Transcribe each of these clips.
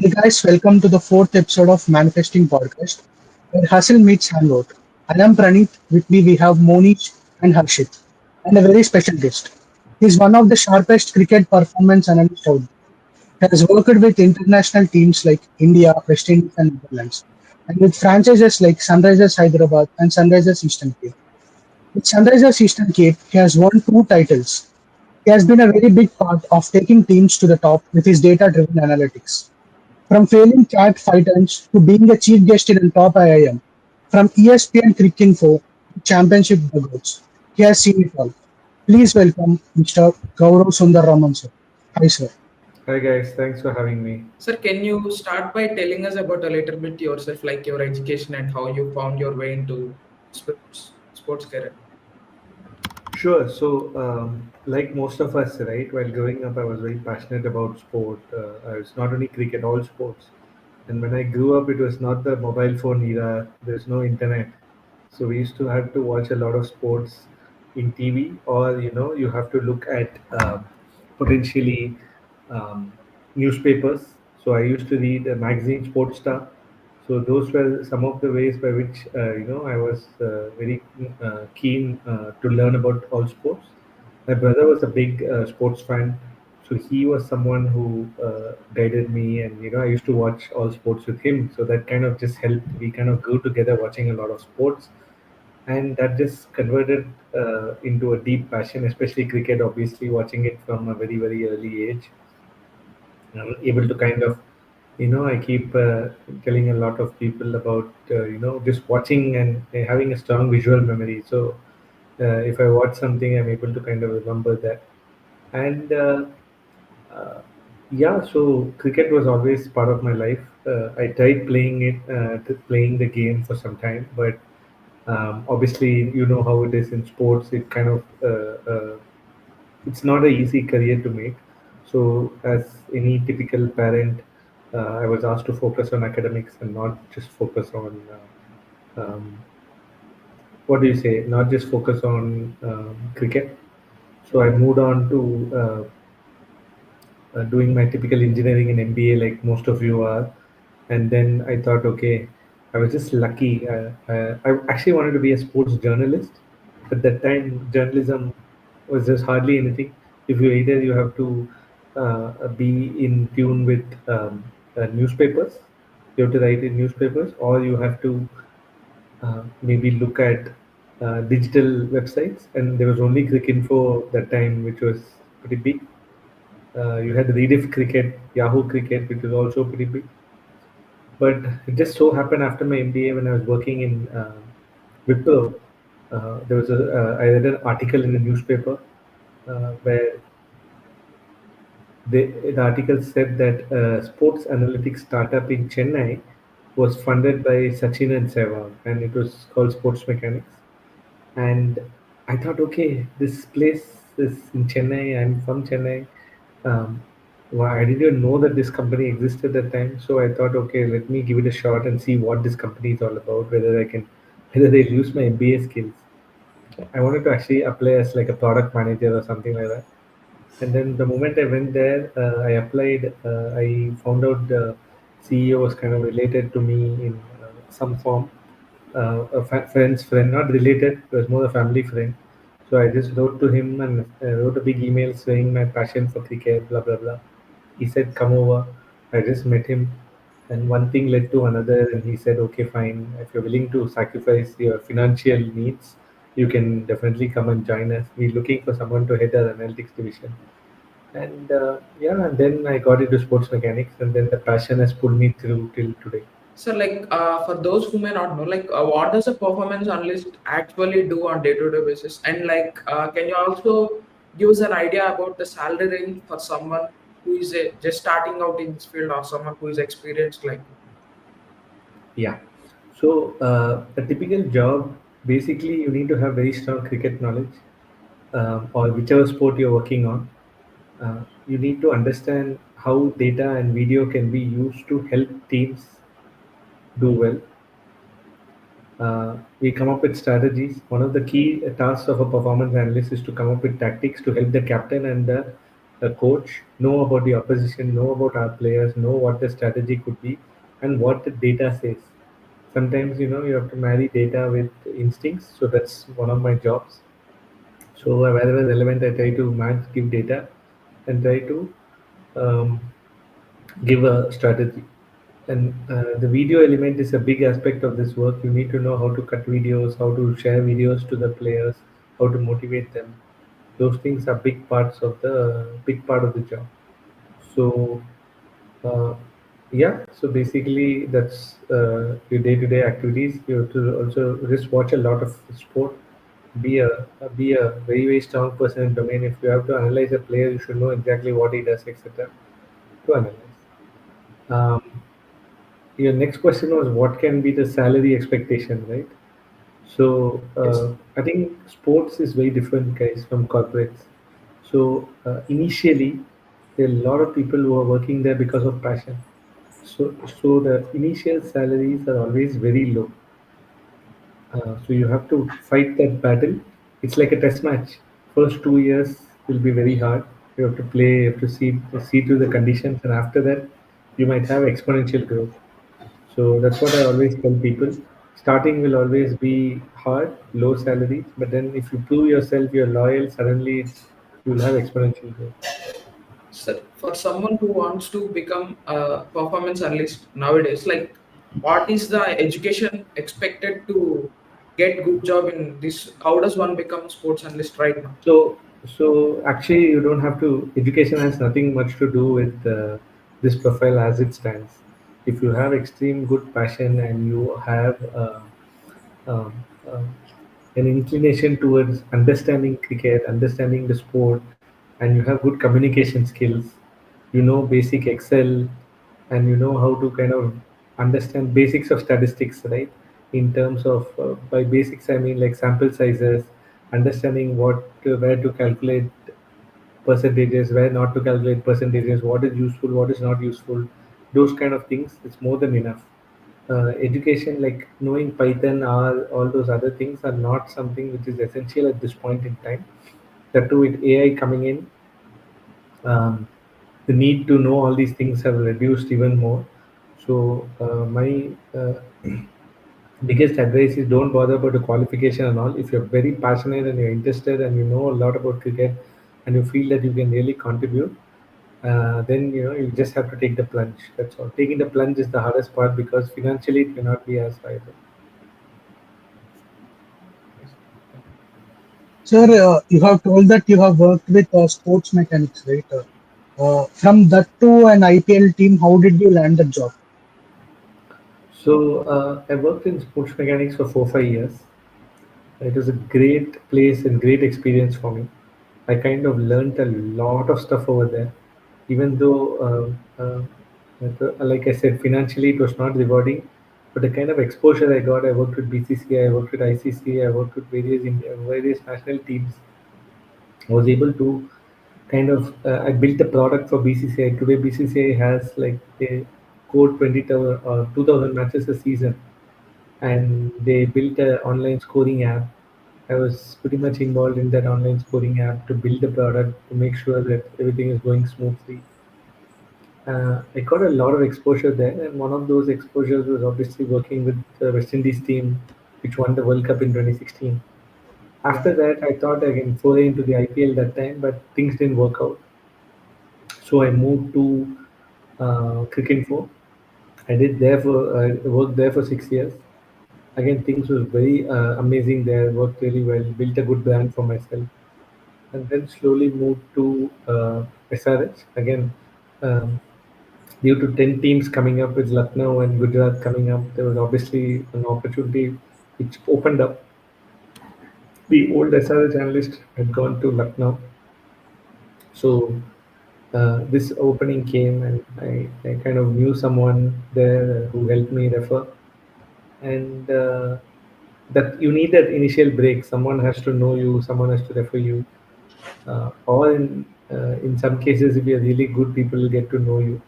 Hey guys, welcome to the fourth episode of Manifesting Podcast, where hustle meets hangout. I am Praneeth. With me we have Monish and Harshit, and a very special guest. He is one of the sharpest cricket performance analysts out there. He has worked with international teams like India, West Indies, and Netherlands, and with franchises like Sunrisers Hyderabad and Sunrisers Eastern Cape. With Sunrisers Eastern Cape, he has won two titles. He has been a very big part of taking teams to the top with his data-driven analytics. From failing cat fighters to being a chief guest in a top IIM, from ESPN Cricinfo to championship dugouts, he has seen it all. Please welcome Mr. Gaurav Sundararaman, sir. Hi, sir. Hi guys, thanks for having me. Sir, can you start by telling us about a little bit yourself, like your education and how you found your way into sports career? Sure. Like most of us, right, while growing up, I was very passionate about sport. It's not only cricket, all sports. And when I grew up, it was not the mobile phone era. There's no internet, so we used to have to watch a lot of sports in TV, or you have to look at potentially um, newspapers. So I used to read a magazine, Sports Star. So those were some of the ways by which I was very keen to learn about all sports. My brother was a big sports fan, so he was someone who guided me, and I used to watch all sports with him. So that kind of just helped. We kind of grew together watching a lot of sports, and that just converted into a deep passion, especially cricket. Obviously, watching it from a very very early age, I'm able to kind of I keep telling a lot of people about just watching and having a strong visual memory. So if I watch something, I'm able to kind of remember that. And uh, yeah, so cricket was always part of my life. I tried playing the game for some time, but obviously, you know how it is in sports. It kind of it's not an easy career to make. So, as any typical parent, I was asked to focus on academics and not just focus on what do you say, not just focus on cricket. So, I moved on to doing my typical engineering and MBA like most of you are. And then I thought, okay, I was just lucky. I actually wanted to be a sports journalist. At that time, journalism was just hardly anything. If you have to be in tune with newspapers, you have to write in newspapers, or you have to maybe look at digital websites. And there was only Cricinfo that time, which was pretty big. You had Rediff Cricket, Yahoo Cricket, which was also pretty big. But it just so happened after my MBA, when I was working in Wipro, I read an article in the newspaper where the article said that sports analytics startup in Chennai was funded by Sachin and Sehwag, and it was called Sports Mechanics. And I thought, okay, this place is in Chennai. I'm from Chennai. I didn't even know that this company existed at the time. So I thought, okay, let me give it a shot and see what this company is all about. Whether they'll use my MBA skills. I wanted to actually apply as like a product manager or something like that. And then the moment I went there, I applied. I found out the CEO was kind of related to me in some form. Friend's friend, not related, it was more a family friend. So I just wrote to him and wrote a big email saying my passion for cricket, blah, blah, blah. He said, come over. I just met him. And one thing led to another. And he said, okay, fine. If you're willing to sacrifice your financial needs, you can definitely come and join us. We're looking for someone to head our analytics division. And yeah, and then I got into sports mechanics, and then the passion has pulled me through till today. So, like for those who may not know, like what does a performance analyst actually do on day-to-day basis? And like, can you also give us an idea about the salary range for someone who is just starting out in this field or someone who is experienced like you? Yeah. So a typical job, basically, you need to have very strong cricket knowledge, or whichever sport you're working on. You need to understand how data and video can be used to help teams do well. We come up with strategies. One of the key tasks of a performance analyst is to come up with tactics to help the captain and the a coach, know about the opposition, know about our players, know what the strategy could be, and what the data says. Sometimes you have to marry data with instincts, so that's one of my jobs. So wherever relevant, I try to match, give data, and try to um, give a strategy. And the video element is a big aspect of this work. You need to know how to cut videos, how to share videos to the players, how to motivate them. Those things are big part of the job. So uh, yeah, so basically that's your day-to-day activities. You have to also just watch a lot of sport. Be a very very strong person in domain. If you have to analyze a player, you should know exactly what he does, etc. To analyze. Um, your next question was what can be the salary expectation, right? So Yes. I think sports is very different, guys, from corporates. So initially, there are a lot of people who are working there because of passion. So the initial salaries are always very low. So you have to fight that battle. It's like a test match. First 2 years will be very hard. You have to play, you have to see through the conditions, and after that, you might have exponential growth. So that's what I always tell people. Starting will always be hard, low salaries, but then if you prove yourself, you're loyal, suddenly you'll have exponential growth. So for someone who wants to become a performance analyst nowadays, like what is the education expected to get good job in this? How does one become sports analyst right now? So actually, you don't have to. Education has nothing much to do with this profile as it stands. If you have extreme good passion and you have um, um, an inclination towards understanding cricket, understanding the sport, and you have good communication skills, you know basic Excel, and you know how to kind of understand basics of statistics, right? In terms of by basics, I mean like sample sizes, understanding where to calculate percentages, where not to calculate percentages, what is useful, what is not useful, those kind of things. It's more than enough. Education like knowing Python or all those other things are not something which is essential at this point in time. That too, with AI coming in, um, the need to know all these things have reduced even more. So my biggest advice is don't bother about the qualification and all. If you're very passionate and you're interested and you know a lot about cricket and you feel that you can really contribute, then you just have to take the plunge. That's all. Taking the plunge is the hardest part because financially it cannot be as viable. Sir, you have told that you have worked with sports mechanics, right? From that to an IPL team, how did you land the job? So I worked in sports mechanics for 4 5 years. It was a great place and great experience for me. I kind of learned a lot of stuff over there, even though, like I said, financially it was not rewarding. But the kind of exposure I got, I worked with BCCI, I worked with ICC, I worked with various national teams. I was able to kind of I built a product for BCCI. Today BCCI has like a code 20,000 or 2,000 matches a season, and they built an online scoring app. I was pretty much involved in that online scoring app to build the product to make sure that everything is going smoothly. I got a lot of exposure there, and one of those exposures was obviously working with the West Indies team, which won the World Cup in 2016. Yeah. After that, I thought I can foray into the IPL that time, but things didn't work out. So I moved to Cricinfo. I worked there for 6 years. Again, things was very amazing there. Worked really well. Built a good brand for myself, and then slowly moved to SRH. Again, um, due to 10 teams coming up with Lucknow and Gujarat coming up, there was obviously an opportunity which opened up. The old SRH analyst had gone to Lucknow, so this opening came, and I kind of knew someone there who helped me refer. And that you need that initial break. Someone has to know you, someone has to refer you, or in some cases, if you're really good, people will get to know you.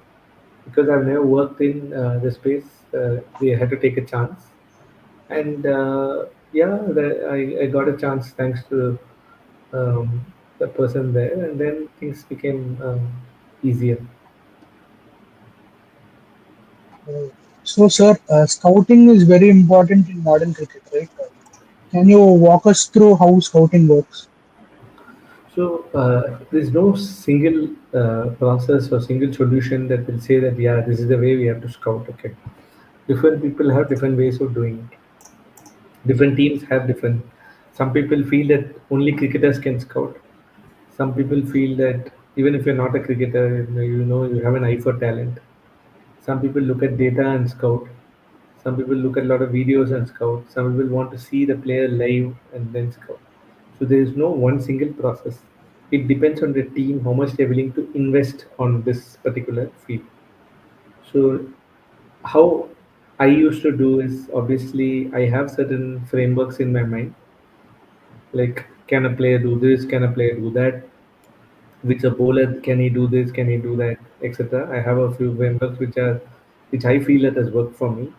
Because I've never worked in the space, they had to take a chance. And yeah, I got a chance thanks to um, the person there, and then things became easier. Uh, So, sir, scouting is very important in modern cricket, right? Can you walk us through how scouting works? So there's no single process or single solution that will say that yeah, this is the way we have to scout. Okay, different people have different ways of doing it. Different teams have different. Some people feel that only cricketers can scout. Some people feel that even if you're not a cricketer, you have an eye for talent. Some people look at data and scout. Some people look at a lot of videos and scout. Some people want to see the player live and then scout. So there is no one single process. It depends on the team how much they're willing to invest on this particular field. So how I used to do is obviously I have certain frameworks in my mind, like can a player do this, can a player do that, which a bowler can he do this, can he do that, etc. I have a few frameworks which I feel that has worked for me.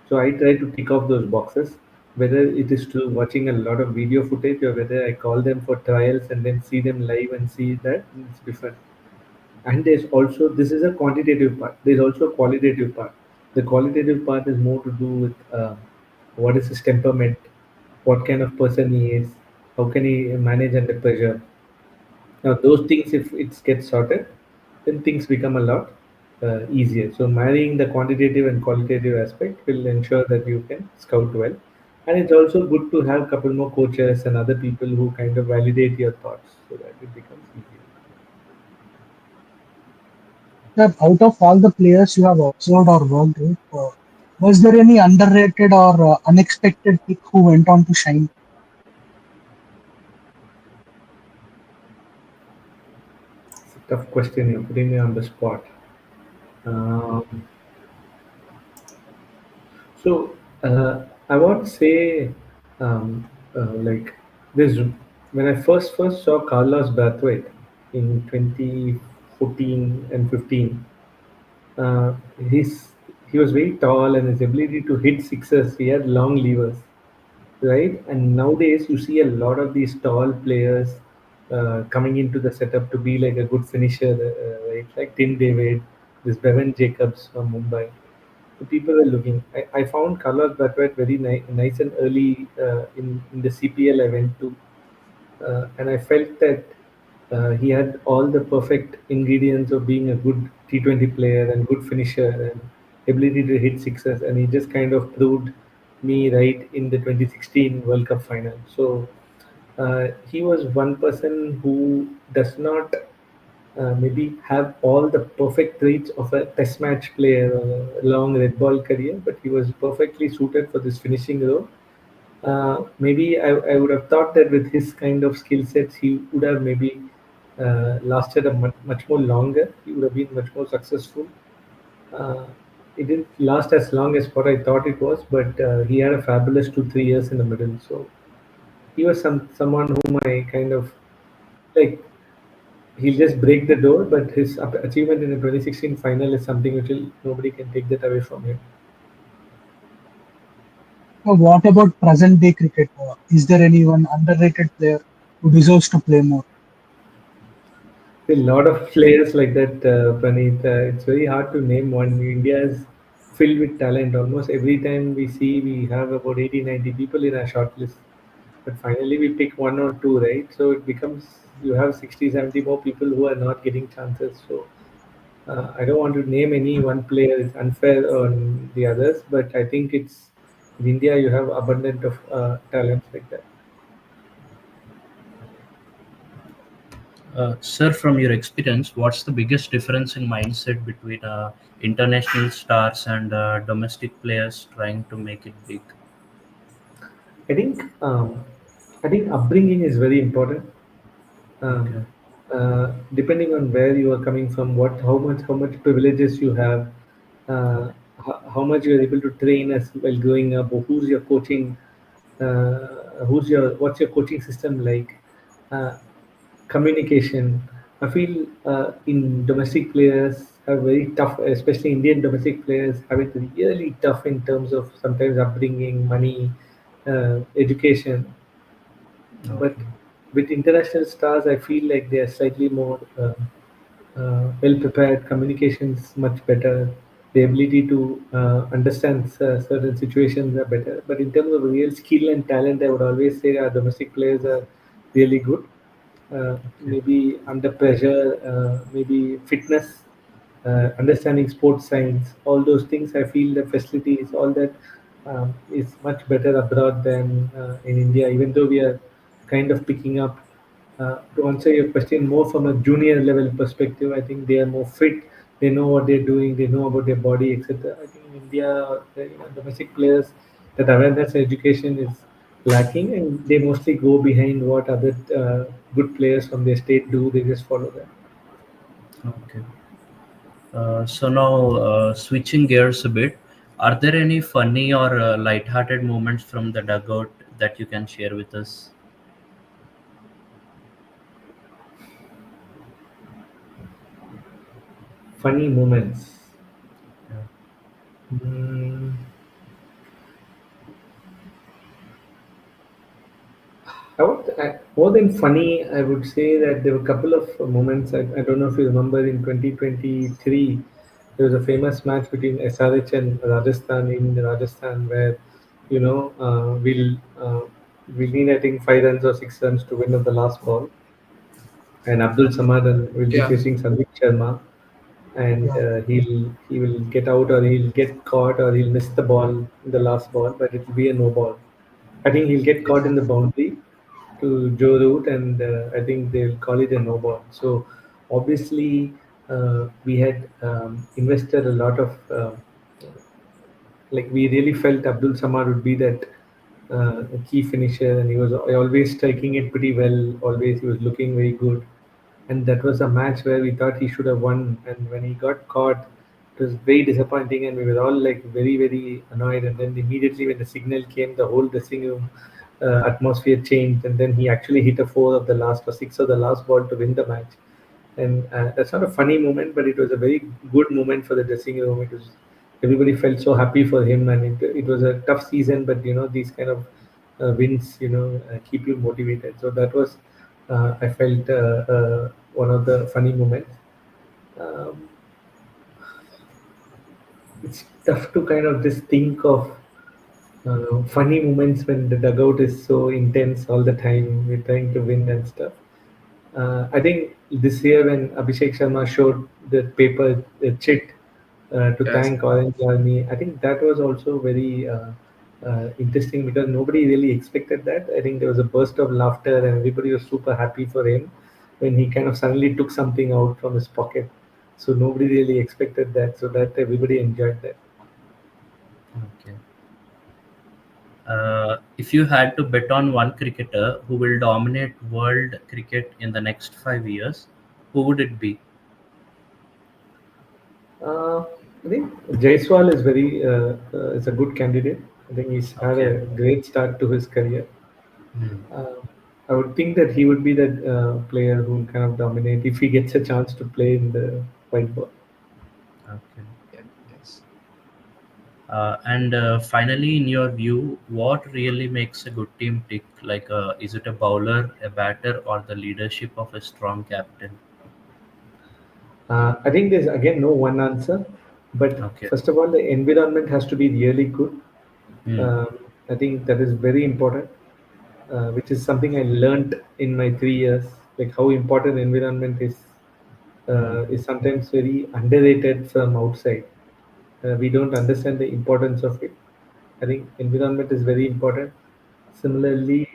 So I try to tick off those boxes, whether it is through watching a lot of video footage or whether I call them for trials and then see them live and see that it's different. And there's also this is a quantitative part. There's also a qualitative part. The qualitative part is more to do with what is his temperament, what kind of person he is, how can he manage under pressure. Now, those things, if it gets sorted, then things become a lot easier. So, marrying the quantitative and qualitative aspect will ensure that you can scout well. And it's also good to have a couple more coaches and other people who kind of validate your thoughts so that it becomes easier. Sir, out of all the players you have observed or worked with, was there any underrated or unexpected pick who went on to shine? It's a tough question. You're putting me on the spot. Um, so I want to say, like this when I first saw Carlos Brathwaite in 2014 and 15. Uh, he's he was very tall and his ability to hit sixes. He had long levers, right? And nowadays you see a lot of these tall players coming into the setup to be like a good finisher, right? Like Tim David, this Bevan Jacobs from Mumbai. So people are looking. I found Carlos Brathwaite very nice and early in the CPL I went to, and I felt that he had all the perfect ingredients of being a good T20 player and good finisher and ability to hit sixes, and he just kind of proved me right in the 2016 World Cup final. So he was one person who does not maybe have all the perfect traits of a test match player or a long red ball career, but he was perfectly suited for this finishing role. Maybe I would have thought that with his kind of skill sets, he would have maybe lasted a much more longer. He would have been much more successful. Uh, it didn't last as long as what I thought it was, but he had a fabulous 2 3 years in the middle. So he was someone whom I kind of like. He'll just break the door, but his achievement in the 2016 final is something which will, nobody can take that away from him. What about present day cricket? Is there anyone underrated player who deserves to play more? A lot of players like that, Praneeth. It's very hard to name one. India is filled with talent. Almost every time we see, we have about 80, 90 people in our shortlist. But finally, we pick one or two, right? So it becomes you have 60, 70 more people who are not getting chances. So I don't want to name any one player. It's unfair on the others. But I think it's in India, you have abundant of talents like that. Sir, from your experience, what's the biggest difference in mindset between international stars and domestic players trying to make it big? I think um, I think upbringing is very important. Okay. um, Depending on where you are coming from, how much privileges you have, uh, how much you are able to train as while growing up, or who's your coaching, who's your what's your coaching system like, uh, communication. I feel in domestic players are very tough, especially Indian domestic players have it really tough in terms of sometimes upbringing, money, education, but Okay. with international stars, I feel like they are slightly more well prepared. Communications much better. The ability to understand certain situations are better. But in terms of real skill and talent, I would always say our domestic players are really good. Okay. Maybe under pressure, maybe fitness, understanding sports science, all those things. I feel the facilities, all that is much better abroad than in India. Even though we are kind of picking up. To answer your question more from a junior level perspective, I think they are more fit. They know what they're doing. They know about their body, etc. I think in India, domestic players, that awareness education is lacking, and they mostly go behind what other good players from their state do. They just follow that. Okay. So now, switching gears a bit, are there any funny or light-hearted moments from the dugout that you can share with us? Funny moments. Yeah. Mm, more than funny, I would say that there were a couple of moments. I don't know if you remember in 2023, there was a famous match between SRH and Rajasthan in Rajasthan where, we'll need, I think, 5 runs or 6 runs to win at the last ball. And Abdul Samad will be Yeah, facing Sandeep Sharma, and Yeah, he will get out, or he'll get caught, or he'll miss the ball in the last ball, but it will be a no ball. I think he'll get caught in the boundary to Joe Root, and I think they'll call it a no ball. So obviously, we had invested a lot of like we really felt Abdul Samad would be that key finisher, and he was always striking it pretty well. Always, he was looking very good, and that was a match where we thought he should have won. And when he got caught, it was very disappointing, and we were all like very very annoyed. And then immediately when the signal came, the whole dressing room atmosphere changed, and then he actually hit a four of the last or six of the last ball to win the match. And that's not a funny moment, but it was a very good moment for the dressing room. It was everybody felt so happy for him, and it was a tough season, but these kind of wins, keep you motivated. So that was, I felt, one of the funny moments. Um, it's tough to kind of just think of funny moments when the dugout is so intense all the time. We're trying to win and stuff. I think this year when Abhishek Sharma showed the paper, the chit to yes. thank Orange Army, I think that was also very interesting because nobody really expected that. I think there was a burst of laughter and everybody was super happy for him when he kind of suddenly took something out from his pocket. So nobody really expected that. So that everybody enjoyed that. Okay. If you had to bet on one cricketer who will dominate world cricket in the next 5 years, who would it be? Uh, I think Jaiswal is a good candidate. I think he's had Okay. a great start to his career. Hmm. Uh, I would think that he would be the player who will kind of dominate if he gets a chance to play in the white ball. Okay. Yeah, yes. And finally, in your view, what really makes a good team tick? Like, is it a bowler, a batter, or the leadership of a strong captain? I think there's again no one answer, but Okay. first of all, the environment has to be really good. Hmm. I think that is very important, which is something I learned in my 3 years. Like how important environment Hmm. is sometimes very underrated from outside. We don't understand the importance of it. I think environment is very important. Similarly,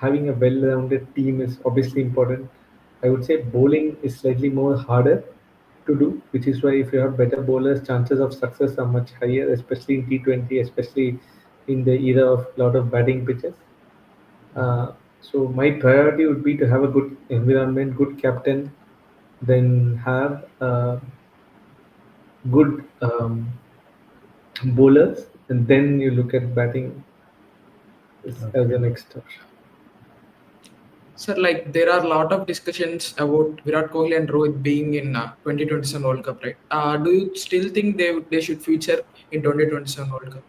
having a well-rounded team is obviously important. I would say bowling is slightly more harder to do, which is why if you have better bowlers, chances of success are much higher, especially in T20, especially in the era of a lot of batting pitches. So my priority would be to have a good environment, good captain, then have good bowlers, and then you look at batting as Okay. the next option. Sir, like there are a lot of discussions about Virat Kohli and Rohit being in 2027 World Cup, right? Do you still think they should feature in 2027 World Cup?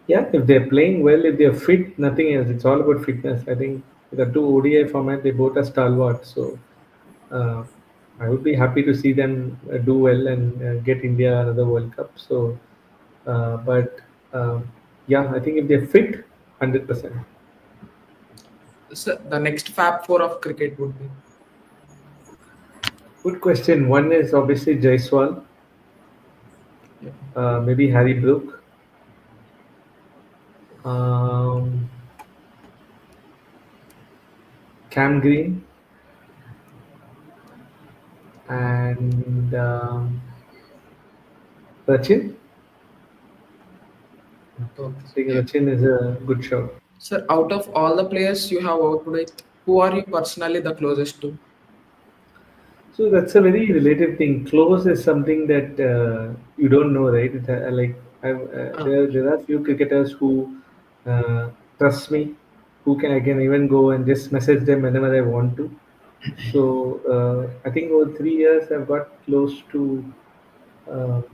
Yeah, if they're playing well, if they're fit, nothing else. It's all about fitness. I think The two ODI format, they both are stalwarts. So uh, I would be happy to see them do well and get India another World Cup. So, but yeah, I think if they're fit, 100%. So the next Fab Four of cricket would be. Good question. One is obviously Jaiswal, Yeah. maybe Harry Brook, um, Cam Green, and Rachin. Okay. I think Yeah. Rachin is a good shout. Sir, out of all the players you have worked with, who are you personally the closest to? So that's a very relative thing. Close is something that you don't know, right? Ah, There are few cricketers who uh, trust me, who can I can even go and just message them whenever I want to. So I think over 3 years I've got close to um,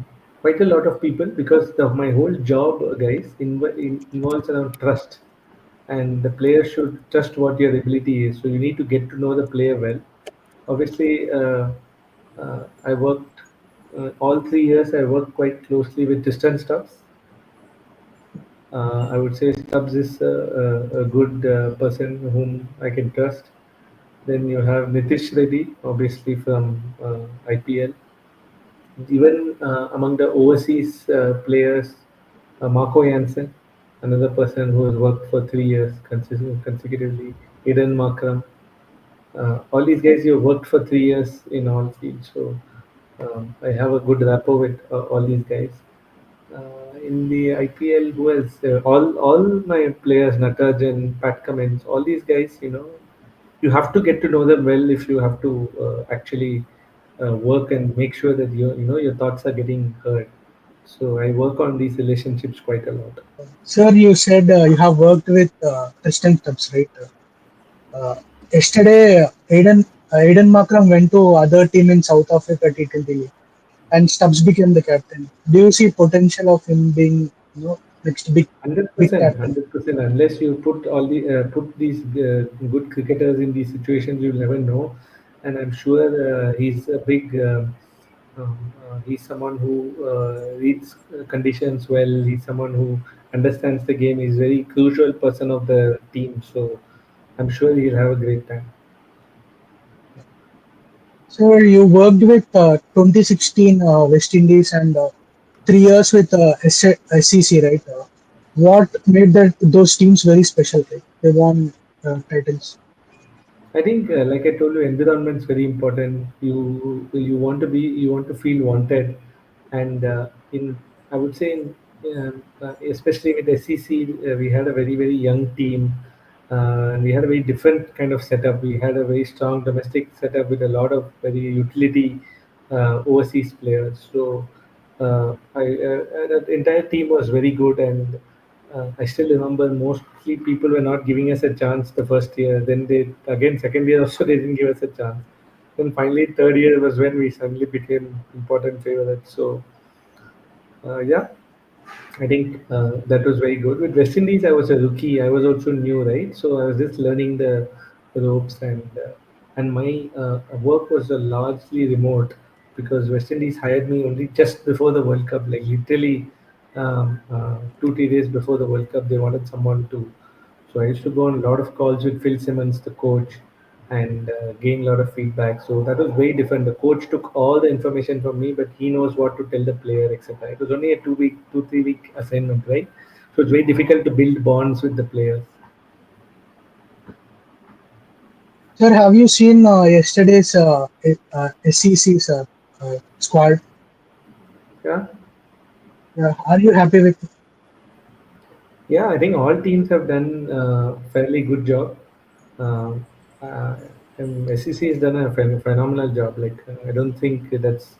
quite a lot of people because my whole job, guys, involves around trust, and the player should trust what your ability is. So you need to get to know the player well. Obviously, I worked all 3 years. I worked quite closely with distant Stubbs. I would say Stubbs is a good person whom I can trust. Then you have Nitish Reddy, obviously from IPL. Even among the overseas players, Marco Jansen, another person who has worked for 3 years consecutively. Eden Makram. All these guys, you worked for 3 years in all fields, so I have a good rapport with all these guys. In the IPL, who else? All my players, Natarajan, Pat Cummins, all these guys, you have to get to know them well if you have to actually work and make sure that your thoughts are getting heard. So I work on these relationships quite a lot. Sir, you said you have worked with Kristen Stubbs, right? Yesterday, Aiden Makram went to other team in South Africa T20 League, and Stubbs became the captain. Do you see potential of him being, next Hundred big percent, captain? 100%. Unless you put these good cricketers in these situations, you'll never know. And I'm sure he's a big. He's someone who reads conditions well. He's someone who understands the game. He's very crucial person of the team. So I'm sure he'll have a great time. So you worked with 2016 West Indies and 3 years with SEC, right? What made those teams very special, right? They won titles. I think, like I told you, environment is very important. You want to feel wanted, and I would say, especially with SEC, we had a very young team, and we had a very different kind of setup. We had a very strong domestic setup with a lot of very utility overseas players. So, the entire team was very good, and I still remember mostly people were not giving us a chance the first year. Then they again second year also they didn't give us a chance. Then finally third year was when we suddenly became important favorites. So yeah, I think that was very good. With West Indies, I was a rookie. I was also new, right? So I was just learning the ropes, and my work was largely remote because West Indies hired me only just before the World Cup, like literally 2 3 days before the World Cup. They wanted someone to. So I used to go on a lot of calls with Phil Simmons, the coach, and gain a lot of feedback. So that was very different. The coach took all the information from me, but he knows what to tell the player, etc. It was only a 2 week, 2 3 week assignment, right? So it's very difficult to build bonds with the players. Sir, have you seen yesterday's SEC's squad? Yeah, Are you happy with it? yeah. I think all teams have done fairly good job. Um, uh, and SEC has done a phenomenal job. Like I don't think that's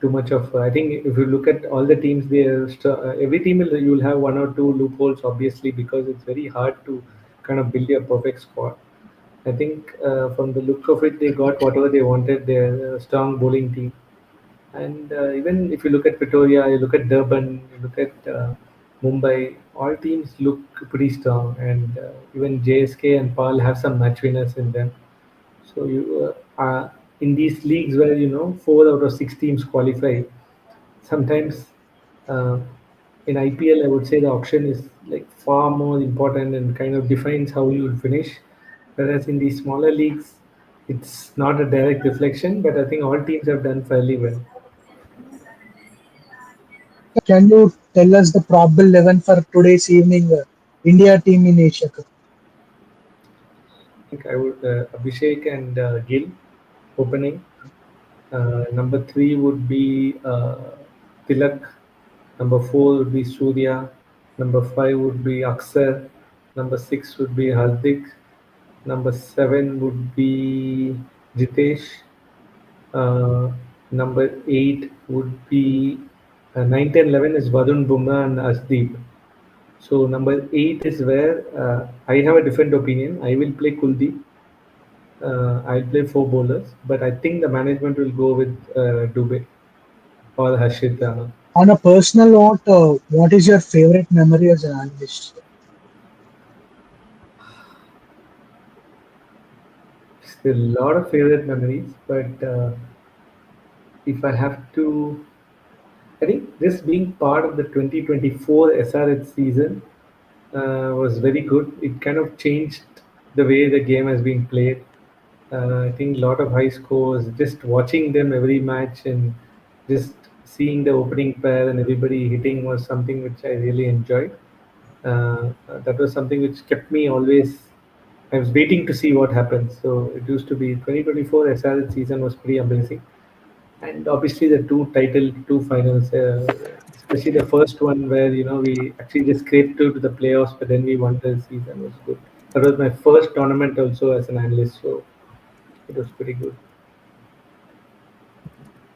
too much of. I think if you look at all the teams, every team you'll have one or two loopholes, obviously, because it's very hard to kind of build a perfect squad. I think from the look of it, they got whatever they wanted. They're a strong bowling team, and even if you look at Pretoria, you look at Durban, you look at Mumbai, all teams look pretty strong, and even JSK and Paul have some match winners in them. So you in these leagues where 4 out of 6 teams qualify, sometimes uh, in IPL I would say the option is like far more important and kind of defines how you will finish. Whereas in these smaller leagues, it's not a direct reflection, but I think all teams have done fairly well. Can you tell us the probable 11 for today's evening India team in Asia Cup? I think I would Abhishek and Gill opening. Number 3 would be Tilak. Number 4 would be Surya. Number 5 would be Aksar. Number 6 would be Hardik. Number 7 would be Jitesh. Uh, Number 8 would be 9, 10, 11 is Varun Bumrah and Asdeep. So number 8 is where I have a different opinion. I will play Kuldeep. I'll play 4 bowlers, but I think the management will go with Dubey or Harshit Rana. On a personal note, what is your favorite memory as an analyst? Still a lot of favorite memories, but if I have to, I think just being part of the 2024 SRH season was very good. It kind of changed the way the game has been played. I think a lot of high scores, just watching them every match and just seeing the opening pair and everybody hitting was something which I really enjoyed. That was something which kept me always. I was waiting to see what happens. So it used to be 2024 SRL season was pretty amazing, and obviously the two finals, especially the first one where we actually just scraped through to the playoffs, but then we won the season was good. That was my first tournament also as an analyst, so it was pretty good.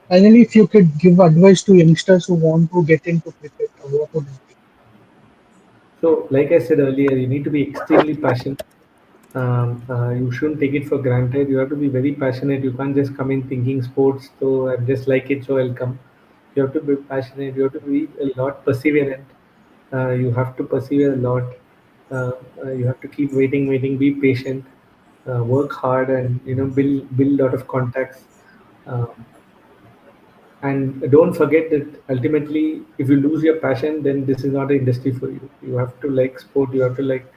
Finally, if you could give advice to youngsters who want to get into cricket, what would it be? So, like I said earlier, you need to be extremely passionate. You shouldn't take it for granted. You have to be very passionate. You can't just come in thinking sports, so I just like it, so I'll come. You have to be passionate. You have to be a lot perseverant. You have to persevere a lot. Uh, you have to keep waiting, waiting. Be patient. Work hard, and build a lot of contacts. Uh, and don't forget that ultimately, if you lose your passion, then this is not an industry for you. You have to like sport. You have to like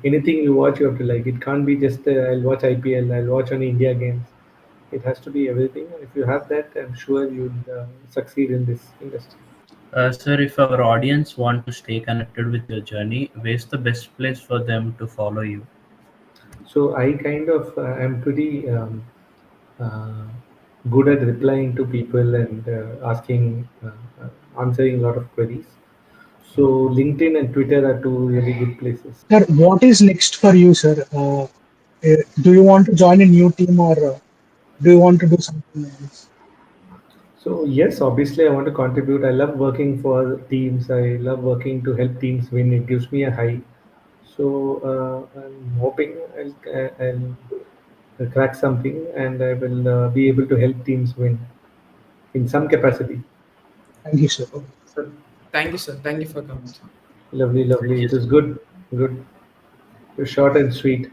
anything you watch. You have to like. It can't be just I'll watch IPL. I'll watch only India games. It has to be everything. And if you have that, I'm sure you'll succeed in this industry. Sir, if our audience want to stay connected with your journey, where's the best place for them to follow you? So I kind of am pretty uh, good at replying to people and answering a lot of queries. So LinkedIn and Twitter are two really good places. Sir, what is next for you, sir? Do you want to join a new team or do you want to do something else? So yes, obviously I want to contribute. I love working for teams. I love working to help teams win. It gives me a high. So I'm hoping I'll crack something and I will be able to help teams win in some capacity. Thank you, sir. Okay, sir. Thank you, sir. Thank you for coming, sir. Lovely, Thank lovely. you, It was sir. good, good. It was short and sweet.